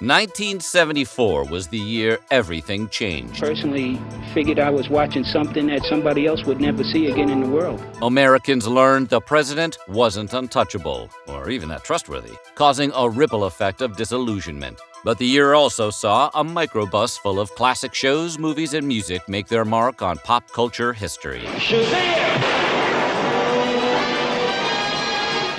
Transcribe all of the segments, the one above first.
1974 was the year everything changed. Personally, figured I was watching something that somebody else would never see again in the world. Americans learned the president wasn't untouchable, or even that trustworthy, causing a ripple effect of disillusionment. But the year also saw a microbus full of classic shows, movies, and music make their mark on pop culture history.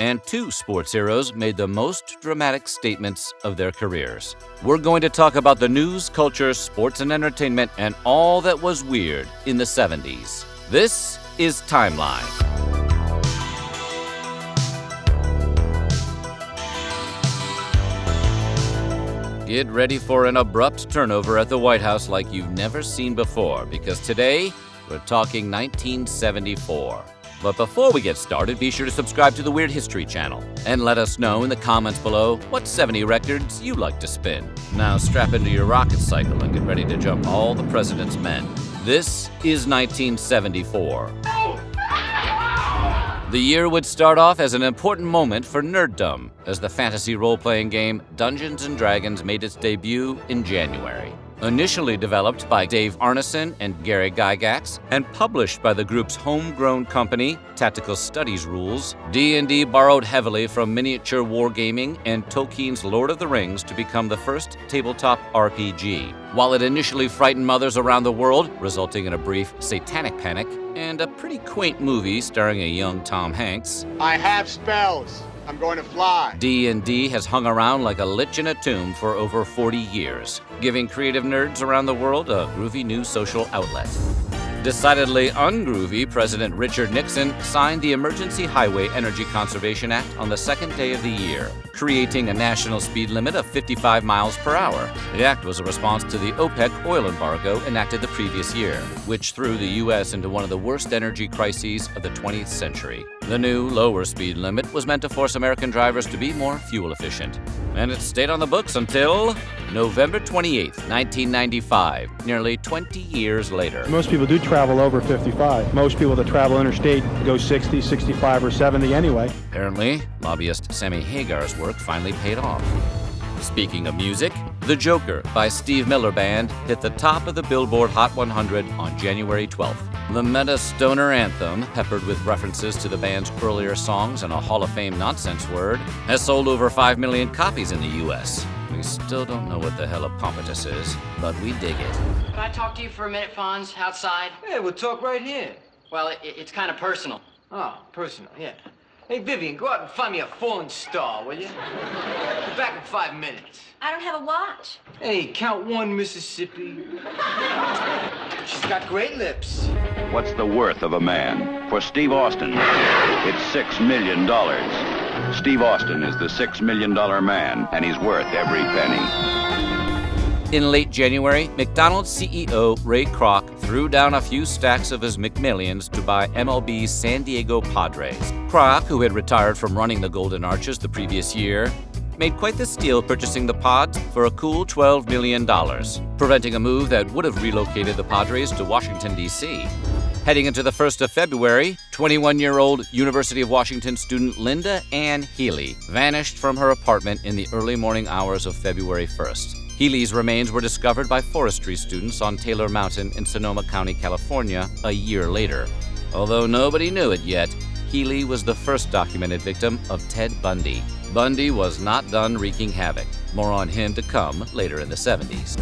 And two sports heroes made the most dramatic statements of their careers. We're going to talk about the news, culture, sports, and entertainment, and all that was weird in the 70s. This is Timeline. Get ready for an abrupt turnover at the White House like you've never seen before, because today we're talking 1974. But before we get started, be sure to subscribe to the Weird History channel and let us know in the comments below what 70 records you like to spin. Now strap into your rocket cycle and get ready to jump all the president's men. This is 1974. The year would start off as an important moment for nerddom, as the fantasy role-playing game Dungeons & Dragons made its debut in January. Initially developed by Dave Arneson and Gary Gygax, and published by the group's homegrown company, Tactical Studies Rules, D&D borrowed heavily from miniature wargaming and Tolkien's Lord of the Rings to become the first tabletop RPG. While it initially frightened mothers around the world, resulting in a brief satanic panic, and a pretty quaint movie starring a young Tom Hanks, I have spells. I'm going to fly. D&D has hung around like a lich in a tomb for over 40 years, giving creative nerds around the world a groovy new social outlet. Decidedly ungroovy, President Richard Nixon signed the Emergency Highway Energy Conservation Act on the second day of the year, creating a national speed limit of 55 miles per hour. The act was a response to the OPEC oil embargo enacted the previous year, which threw the U.S. into one of the worst energy crises of the 20th century. The new, lower speed limit was meant to force American drivers to be more fuel efficient. And it stayed on the books until November 28, 1995, nearly 20 years later. Most people do travel over 55. Most people that travel interstate go 60, 65, or 70 anyway. Apparently, lobbyist Sammy Hagar's work finally paid off. Speaking of music, The Joker by Steve Miller Band hit the top of the Billboard Hot 100 on January 12th. The meta-stoner anthem, peppered with references to the band's earlier songs and a Hall of Fame nonsense word, has sold over 5 million copies in the U.S. We still don't know what the hell a pompatus is, but we dig it. Can I talk to you for a minute, Fonz, outside? Yeah, we'll talk right here. Well, it's kind of personal. Oh, personal, yeah. Hey, Vivian, go out and find me a fallen star, will you? Be back in 5 minutes. I don't have a watch. Hey, count one, Mississippi. She's got great lips. What's the worth of a man? For Steve Austin, it's $6 million. Steve Austin is the $6 million man, and he's worth every penny. In late January, McDonald's CEO Ray Kroc threw down a few stacks of his McMillions to buy MLB's San Diego Padres. Kroc, who had retired from running the Golden Arches the previous year, made quite the steal purchasing the Pods for a cool $12 million, preventing a move that would have relocated the Padres to Washington, D.C. Heading into the 1st of February, 21-year-old University of Washington student Linda Ann Healy vanished from her apartment in the early morning hours of February 1st. Healy's remains were discovered by forestry students on Taylor Mountain in Sonoma County, California, a year later. Although nobody knew it yet, Healy was the first documented victim of Ted Bundy. Bundy was not done wreaking havoc. More on him to come later in the 70s.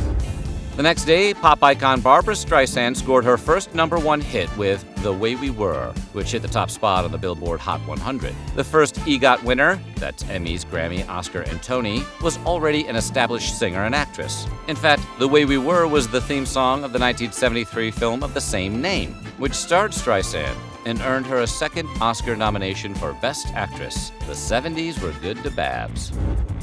The next day, pop icon Barbra Streisand scored her first #1 hit with The Way We Were, which hit the top spot on the Billboard Hot 100. The first EGOT winner, that's Emmys, Grammy, Oscar, and Tony, was already an established singer and actress. In fact, The Way We Were was the theme song of the 1973 film of the same name, which starred Streisand and earned her a second Oscar nomination for Best Actress. The 70s were good to Babs.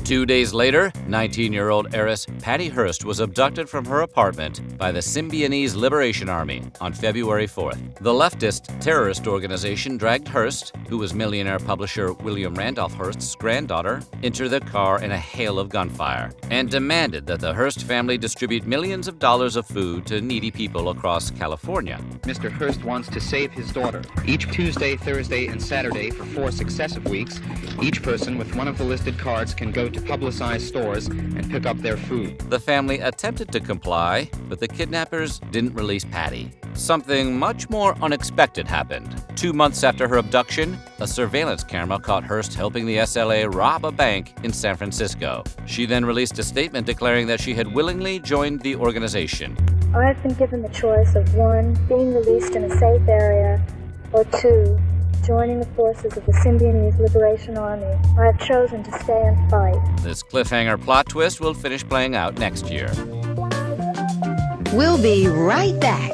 2 days later, 19-year-old heiress Patty Hearst was abducted from her apartment by the Symbionese Liberation Army on February 4th. The leftist terrorist organization dragged Hearst, who was millionaire publisher William Randolph Hearst's granddaughter, into their car in a hail of gunfire and demanded that the Hearst family distribute millions of dollars of food to needy people across California. Mr. Hearst wants to save his daughter. Each Tuesday, Thursday, and Saturday for 4 successive weeks, each person with one of the listed cards can go to to publicize stores and pick up their food. The family attempted to comply, but the kidnappers didn't release Patty. Something much more unexpected happened. 2 months after her abduction, a surveillance camera caught Hearst helping the SLA rob a bank in San Francisco. She then released a statement declaring that she had willingly joined the organization. I have been given the choice of 1, being released in a safe area, or 2, joining the forces of the Symbionese Liberation Army. I have chosen to stay and fight. This cliffhanger plot twist will finish playing out next year. We'll be right back.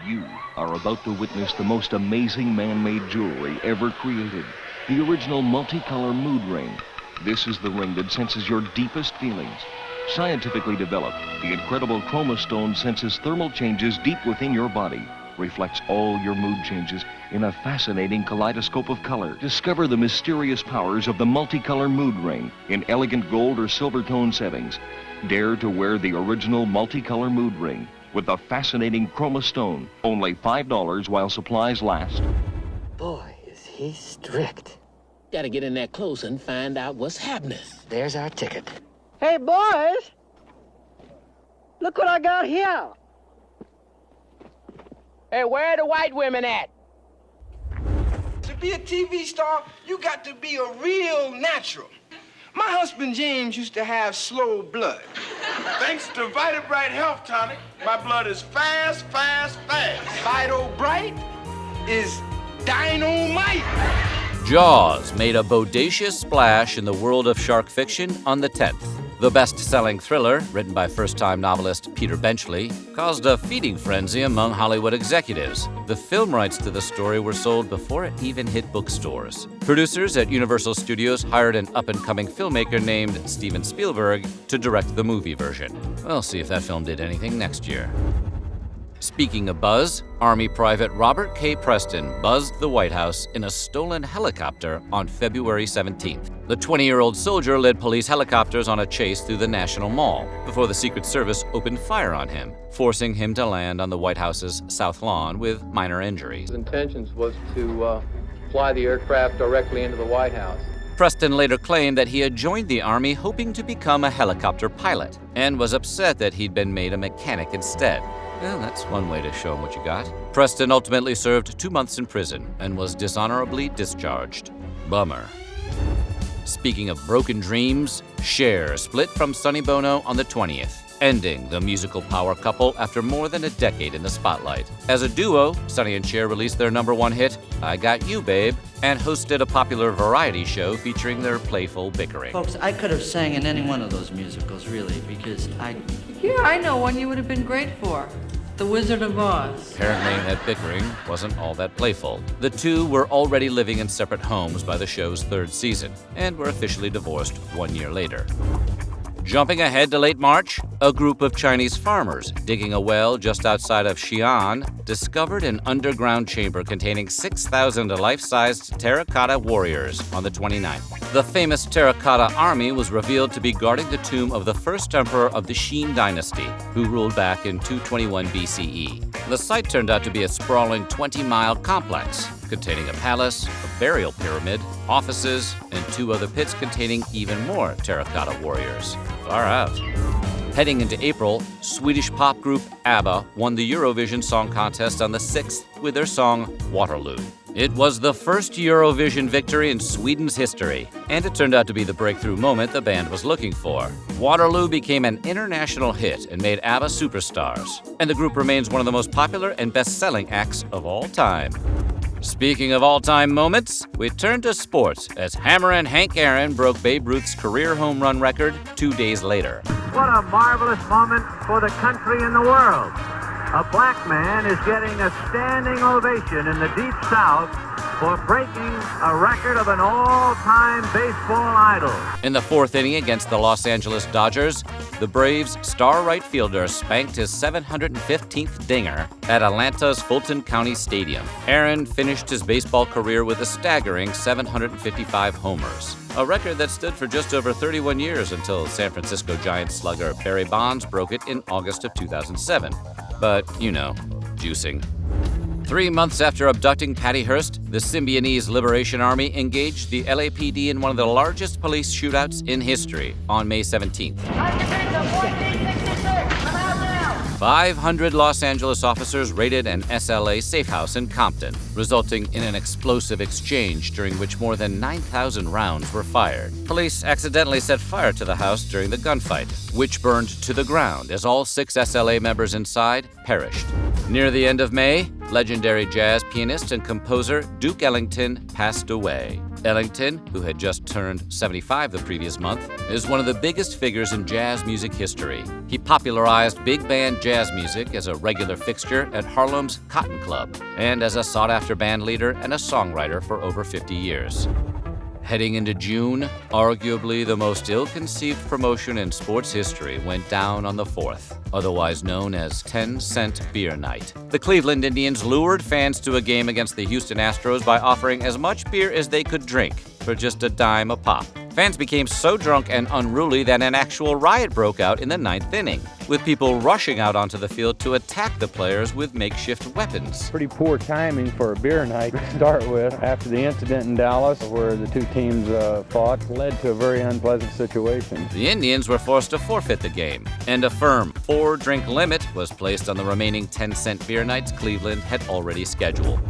You are about to witness the most amazing man-made jewelry ever created. The original multicolor mood ring. This is the ring that senses your deepest feelings. Scientifically developed, the incredible chroma stone senses thermal changes deep within your body, reflects all your mood changes in a fascinating kaleidoscope of color. Discover the mysterious powers of the multicolor mood ring in elegant gold or silver tone settings. Dare to wear the original multicolor mood ring with the fascinating chroma stone. Only $5 while supplies last. Boy, is he strict. Gotta get in there close and find out what's happening. There's our ticket. Hey, boys! Look what I got here! Hey, where are the white women at? To be a TV star, you got to be a real natural. My husband James used to have slow blood. Thanks to Vita Bright Health Tonic, my blood is fast, fast, fast. Vito Bright is dynamite. Jaws made a bodacious splash in the world of shark fiction on the 10th. The best-selling thriller, written by first-time novelist Peter Benchley, caused a feeding frenzy among Hollywood executives. The film rights to the story were sold before it even hit bookstores. Producers at Universal Studios hired an up-and-coming filmmaker named Steven Spielberg to direct the movie version. We'll see if that film did anything next year. Speaking of buzz, Army Private Robert K. Preston buzzed the White House in a stolen helicopter on February 17th. The 20-year-old soldier led police helicopters on a chase through the National Mall before the Secret Service opened fire on him, forcing him to land on the White House's South Lawn with minor injuries. His intentions was to fly the aircraft directly into the White House. Preston later claimed that he had joined the Army hoping to become a helicopter pilot and was upset that he'd been made a mechanic instead. Well, that's one way to show him what you got. Preston ultimately served 2 months in prison and was dishonorably discharged. Bummer. Speaking of broken dreams, Cher split from Sonny Bono on the 20th, ending the musical power couple after more than a decade in the spotlight. As a duo, Sonny and Cher released their #1 hit, I Got You, Babe, and hosted a popular variety show featuring their playful bickering. Folks, I could have sang in any one of those musicals, really, because Yeah, I know one you would have been great for. The Wizard of Oz. Apparently, that bickering wasn't all that playful. The two were already living in separate homes by the show's 3rd season, and were officially divorced 1 year later. Jumping ahead to late March, a group of Chinese farmers digging a well just outside of Xi'an discovered an underground chamber containing 6,000 life-sized terracotta warriors on the 29th. The famous terracotta army was revealed to be guarding the tomb of the first emperor of the Qin dynasty, who ruled back in 221 BCE. The site turned out to be a sprawling 20-mile complex containing a palace, a burial pyramid, offices, and 2 other pits containing even more terracotta warriors. Far out. Heading into April, Swedish pop group ABBA won the Eurovision Song Contest on the 6th with their song Waterloo. It was the first Eurovision victory in Sweden's history, and it turned out to be the breakthrough moment the band was looking for. Waterloo became an international hit and made ABBA superstars, and the group remains one of the most popular and best-selling acts of all time. Speaking of all-time moments, we turn to sports as Hammerin Hank Aaron broke Babe Ruth's career home run record 2 days later. What a marvelous moment for the country and the world. A black man is getting a standing ovation in the Deep South for breaking a record of an all-time baseball idol. In the 4th inning against the Los Angeles Dodgers, the Braves' star right fielder spanked his 715th dinger at Atlanta's Fulton County Stadium. Aaron finished his baseball career with a staggering 755 homers, a record that stood for just over 31 years until San Francisco Giants slugger Barry Bonds broke it in August of 2007. But, you know, juicing. 3 months after abducting Patty Hearst, the Symbionese Liberation Army engaged the LAPD in one of the largest police shootouts in history on May 17th. 500 Los Angeles officers raided an SLA safe house in Compton, resulting in an explosive exchange during which more than 9,000 rounds were fired. Police accidentally set fire to the house during the gunfight, which burned to the ground as all 6 SLA members inside perished. Near the end of May, legendary jazz pianist and composer Duke Ellington passed away. Ellington, who had just turned 75 the previous month, is one of the biggest figures in jazz music history. He popularized big band jazz music as a regular fixture at Harlem's Cotton Club and as a sought-after band leader and a songwriter for over 50 years. Heading into June, arguably the most ill-conceived promotion in sports history went down on the 4th, otherwise known as 10-cent beer night. The Cleveland Indians lured fans to a game against the Houston Astros by offering as much beer as they could drink for just a dime a pop. Fans became so drunk and unruly that an actual riot broke out in the 9th inning, with people rushing out onto the field to attack the players with makeshift weapons. Pretty poor timing for a beer night to start with. After the incident in Dallas, where the 2 teams fought, led to a very unpleasant situation. The Indians were forced to forfeit the game, and a firm 4-drink limit was placed on the remaining 10-cent beer nights Cleveland had already scheduled.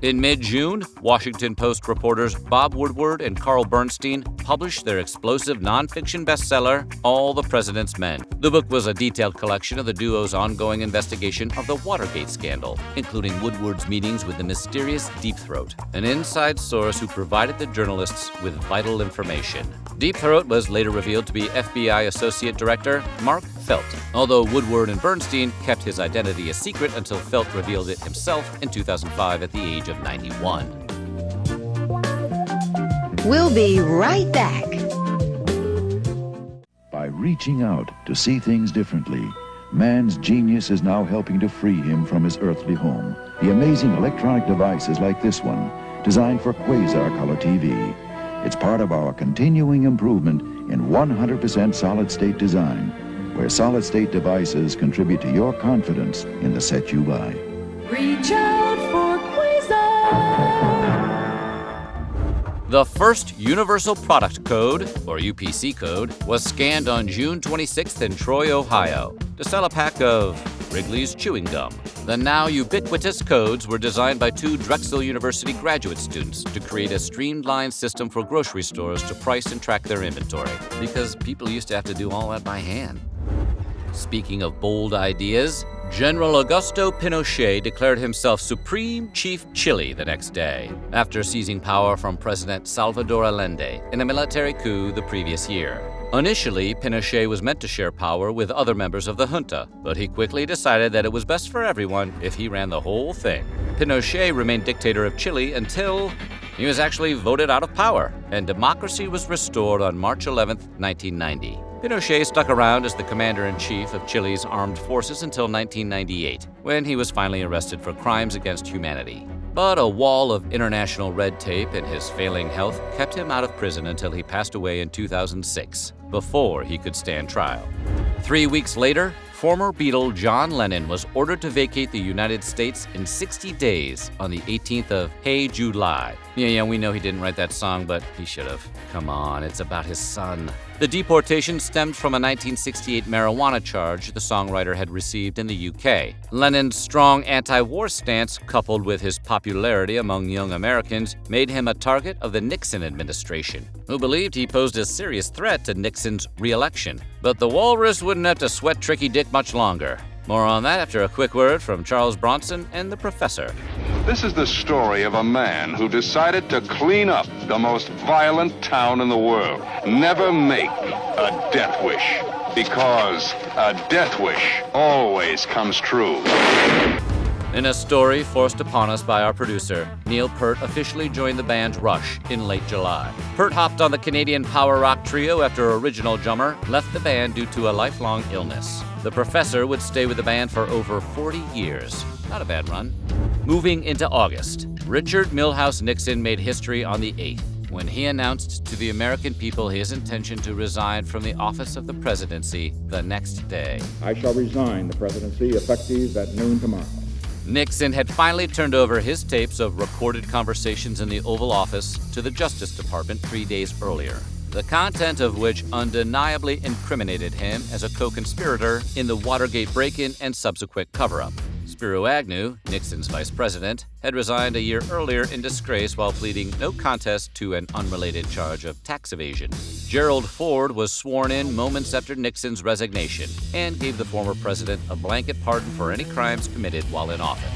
In mid-June, Washington Post reporters Bob Woodward and Carl Bernstein published their explosive nonfiction bestseller, All the President's Men. The book was a detailed collection of the duo's ongoing investigation of the Watergate scandal, including Woodward's meetings with the mysterious Deep Throat, an inside source who provided the journalists with vital information. Deep Throat was later revealed to be FBI Associate Director Mark Felt, although Woodward and Bernstein kept his identity a secret until Felt revealed it himself in 2005 at the age of 91. We'll be right back. By reaching out to see things differently, man's genius is now helping to free him from his earthly home. The amazing electronic devices like this one, designed for quasar color TV. It's part of our continuing improvement in 100% solid-state design, where solid-state devices contribute to your confidence in the set you buy. Reach out for Quasar! The first Universal Product Code, or UPC code, was scanned on June 26th in Troy, Ohio, to sell a pack of Wrigley's chewing gum. The now ubiquitous codes were designed by 2 Drexel University graduate students to create a streamlined system for grocery stores to price and track their inventory, because people used to have to do all that by hand. Speaking of bold ideas, General Augusto Pinochet declared himself Supreme Chief Chile the next day, after seizing power from President Salvador Allende in a military coup the previous year. Initially, Pinochet was meant to share power with other members of the junta, but he quickly decided that it was best for everyone if he ran the whole thing. Pinochet remained dictator of Chile until he was actually voted out of power, and democracy was restored on March 11, 1990. Pinochet stuck around as the commander-in-chief of Chile's armed forces until 1998, when he was finally arrested for crimes against humanity. But a wall of international red tape and his failing health kept him out of prison until he passed away in 2006, before he could stand trial. 3 weeks later, former Beatle John Lennon was ordered to vacate the United States in 60 days on the 18th of Hey July. Yeah, we know he didn't write that song, but he should have. Come on, it's about his son. The deportation stemmed from a 1968 marijuana charge the songwriter had received in the UK. Lennon's strong anti-war stance, coupled with his popularity among young Americans, made him a target of the Nixon administration, who believed he posed a serious threat to Nixon's re-election. But the walrus wouldn't have to sweat Tricky Dick much longer. More on that after a quick word from Charles Bronson and the Professor. This is the story of a man who decided to clean up the most violent town in the world. Never make a death wish, because a death wish always comes true. In a story forced upon us by our producer, Neil Peart officially joined the band Rush in late July. Peart hopped on the Canadian power rock trio after original drummer left the band due to a lifelong illness. The Professor would stay with the band for over 40 years. Not a bad run. Moving into August, Richard Milhouse Nixon made history on the 8th, when he announced to the American people his intention to resign from the office of the presidency the next day. I shall resign the presidency effective at noon tomorrow. Nixon had finally turned over his tapes of recorded conversations in the Oval Office to the Justice Department 3 days earlier, the content of which undeniably incriminated him as a co-conspirator in the Watergate break-in and subsequent cover-up. Spiro Agnew, Nixon's vice president, had resigned a year earlier in disgrace while pleading no contest to an unrelated charge of tax evasion. Gerald Ford was sworn in moments after Nixon's resignation and gave the former president a blanket pardon for any crimes committed while in office.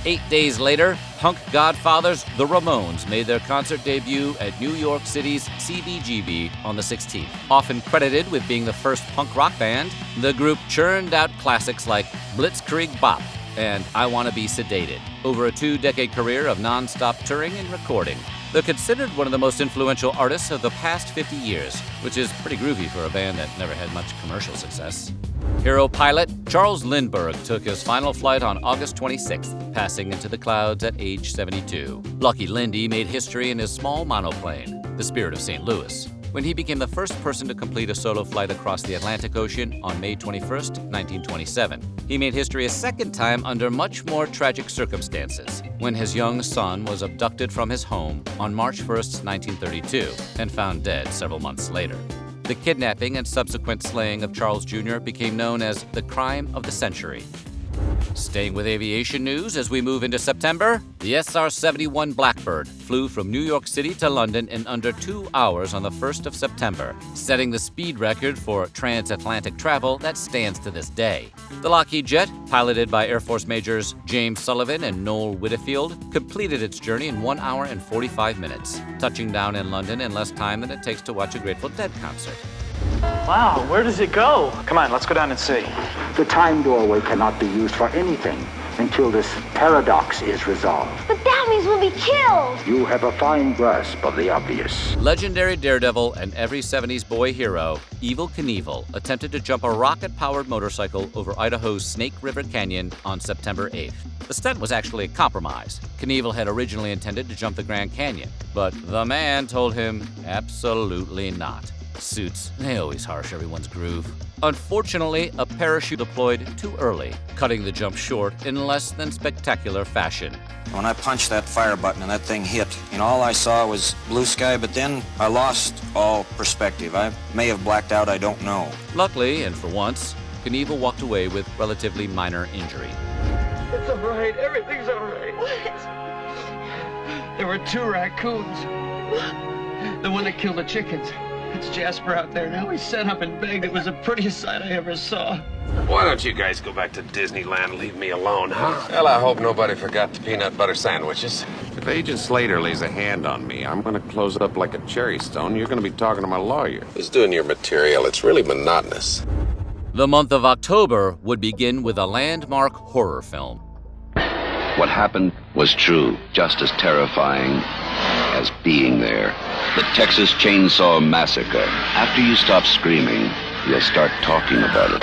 8 days later, punk godfathers the Ramones made their concert debut at New York City's CBGB on the 16th. Often credited with being the first punk rock band, the group churned out classics like Blitzkrieg Bop and I Wanna Be Sedated over a 2-decade career of non-stop touring and recording. They're considered one of the most influential artists of the past 50 years, which is pretty groovy for a band that never had much commercial success. Hero pilot Charles Lindbergh took his final flight on August 26th, passing into the clouds at age 72. Lucky Lindy made history in his small monoplane, the Spirit of St. Louis, when he became the first person to complete a solo flight across the Atlantic Ocean on May 21st, 1927. He made history a second time under much more tragic circumstances, when his young son was abducted from his home on March 1st, 1932, and found dead several months later. The kidnapping and subsequent slaying of Charles Jr. became known as the crime of the century. Staying with aviation news as we move into September, the SR-71 Blackbird flew from New York City to London in under 2 hours on the 1st of September, setting the speed record for transatlantic travel that stands to this day. The Lockheed jet, piloted by Air Force Majors James Sullivan and Noel Whitfield, completed its journey in 1 hour and 45 minutes, touching down in London in less time than it takes to watch a Grateful Dead concert. Wow, where does it go? Come on, let's go down and see. The time doorway cannot be used for anything until this paradox is resolved. But that means we'll be killed! You have a fine grasp of the obvious. Legendary Daredevil and every 70s boy hero, Evel Knievel, attempted to jump a rocket-powered motorcycle over Idaho's Snake River Canyon on September 8th. The stunt was actually a compromise. Knievel had originally intended to jump the Grand Canyon, but the man told him absolutely not. Suits, they always harsh everyone's groove. Unfortunately, a parachute deployed too early, cutting the jump short in less than spectacular fashion. When I punched that fire button and that thing hit, all I saw was blue sky, but then I lost all perspective. I may have blacked out, I don't know. Luckily, and for once, Knievel walked away with relatively minor injury. It's all right, everything's all right. What? There were 2 raccoons. The one that killed the chickens. It's Jasper out there now. He sat up and begged. It was the prettiest sight I ever saw. Why don't you guys go back to Disneyland and leave me alone, huh? Well, I hope nobody forgot the peanut butter sandwiches. If Agent Slater lays a hand on me, I'm going to close up like a cherry stone. You're going to be talking to my lawyer. Who's doing your material? It's really monotonous. The month of October would begin with a landmark horror film. What happened was true, just as terrifying as being there. The Texas Chainsaw Massacre. After you stop screaming, you'll start talking about it.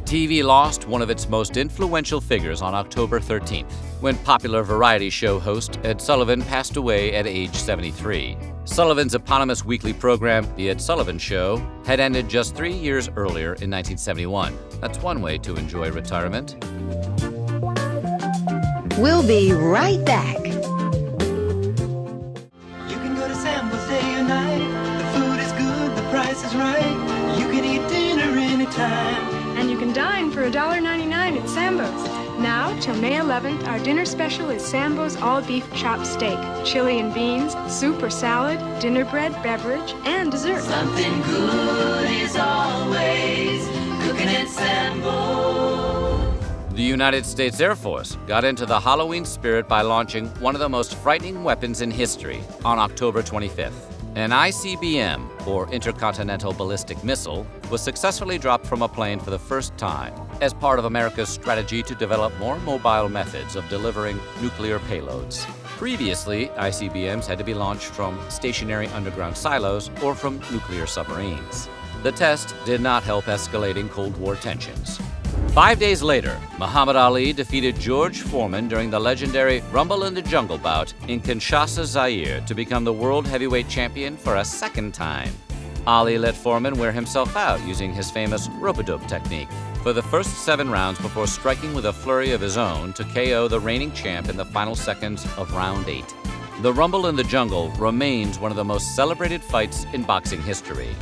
TV lost one of its most influential figures on October 13th, when popular variety show host Ed Sullivan passed away at age 73. Sullivan's eponymous weekly program, The Ed Sullivan Show, had ended just 3 years earlier in 1971. That's one way to enjoy retirement. We'll be right back. You can go to Sambo's day or night. The food is good, the price is right. You can eat dinner anytime. And you can dine for $1.99 at Sambo's. Now, till May 11th, our dinner special is Sambo's all-beef chopped steak, chili and beans, soup or salad, dinner bread, beverage, and dessert. Something good is always cooking at Sambo's. The United States Air Force got into the Halloween spirit by launching one of the most frightening weapons in history on October 25th. An ICBM, or Intercontinental Ballistic Missile, was successfully dropped from a plane for the first time as part of America's strategy to develop more mobile methods of delivering nuclear payloads. Previously, ICBMs had to be launched from stationary underground silos or from nuclear submarines. The test did not help escalating Cold War tensions. 5 days later, Muhammad Ali defeated George Foreman during the legendary Rumble in the Jungle bout in Kinshasa, Zaire, to become the world heavyweight champion for a second time. Ali let Foreman wear himself out using his famous rope-a-dope technique, for the first 7 rounds before striking with a flurry of his own to KO the reigning champ in the final seconds of round 8. The Rumble in the Jungle remains one of the most celebrated fights in boxing history.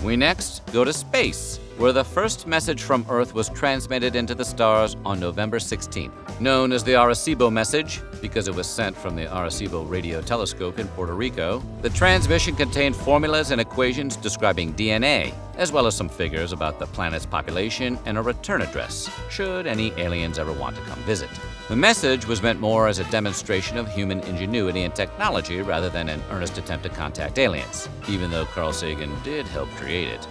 We next go to space, where the first message from Earth was transmitted into the stars on November 16th. Known as the Arecibo message, because it was sent from the Arecibo radio telescope in Puerto Rico, the transmission contained formulas and equations describing DNA, as well as some figures about the planet's population and a return address, should any aliens ever want to come visit. The message was meant more as a demonstration of human ingenuity and technology rather than an earnest attempt to contact aliens, even though Carl Sagan did help create it.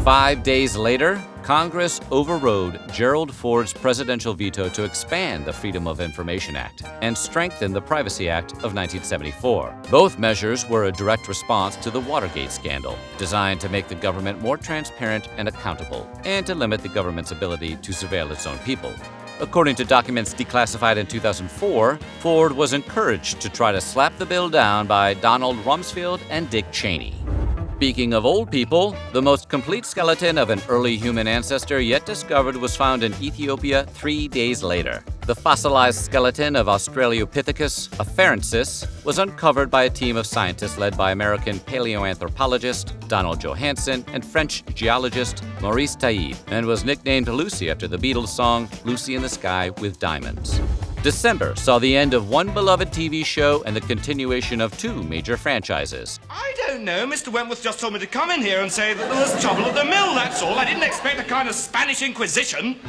5 days later, Congress overrode Gerald Ford's presidential veto to expand the Freedom of Information Act and strengthen the Privacy Act of 1974. Both measures were a direct response to the Watergate scandal, designed to make the government more transparent and accountable, and to limit the government's ability to surveil its own people. According to documents declassified in 2004, Ford was encouraged to try to slap the bill down by Donald Rumsfeld and Dick Cheney. Speaking of old people, the most complete skeleton of an early human ancestor yet discovered was found in Ethiopia 3 days later. The fossilized skeleton of Australopithecus afarensis was uncovered by a team of scientists led by American paleoanthropologist Donald Johanson and French geologist Maurice Taïeb, and was nicknamed Lucy after the Beatles' song Lucy in the Sky with Diamonds. December saw the end of one beloved TV show and the continuation of 2 major franchises. I don't know. Mr. Wentworth just told me to come in here and say that there was trouble at the mill, that's all. I didn't expect a kind of Spanish Inquisition.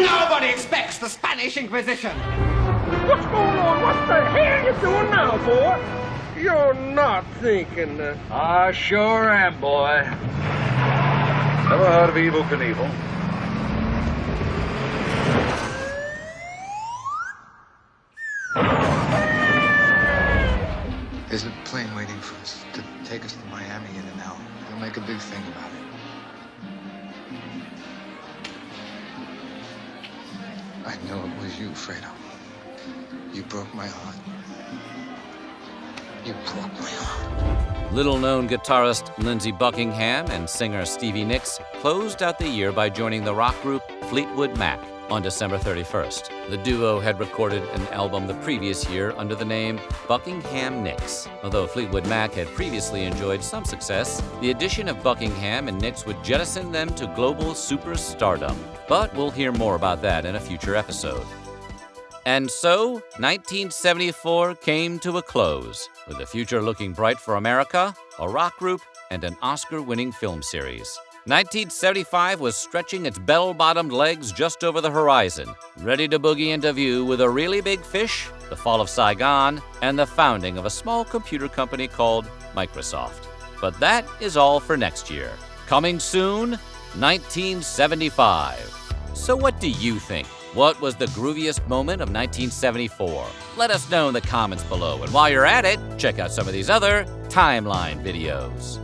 Nobody expects the Spanish Inquisition. What's going on? What the hell you doing now, boy? You're not thinking that... I sure am, boy. Never heard of Evel Knievel? There's a plane waiting for us to take us to Miami in an hour. We'll make a big thing about it. I know it was you, Fredo. You broke my heart. You broke my heart. Little-known guitarist Lindsey Buckingham and singer Stevie Nicks closed out the year by joining the rock group Fleetwood Mac on December 31st. The duo had recorded an album the previous year under the name Buckingham Nicks. Although Fleetwood Mac had previously enjoyed some success, the addition of Buckingham and Nicks would jettison them to global superstardom. But we'll hear more about that in a future episode. And so, 1974 came to a close, with the future looking bright for America, a rock group, and an Oscar-winning film series. 1975 was stretching its bell-bottomed legs just over the horizon, ready to boogie into view with a really big fish, the fall of Saigon, and the founding of a small computer company called Microsoft. But that is all for next year. Coming soon, 1975. So what do you think? What was the grooviest moment of 1974? Let us know in the comments below. And while you're at it, check out some of these other timeline videos.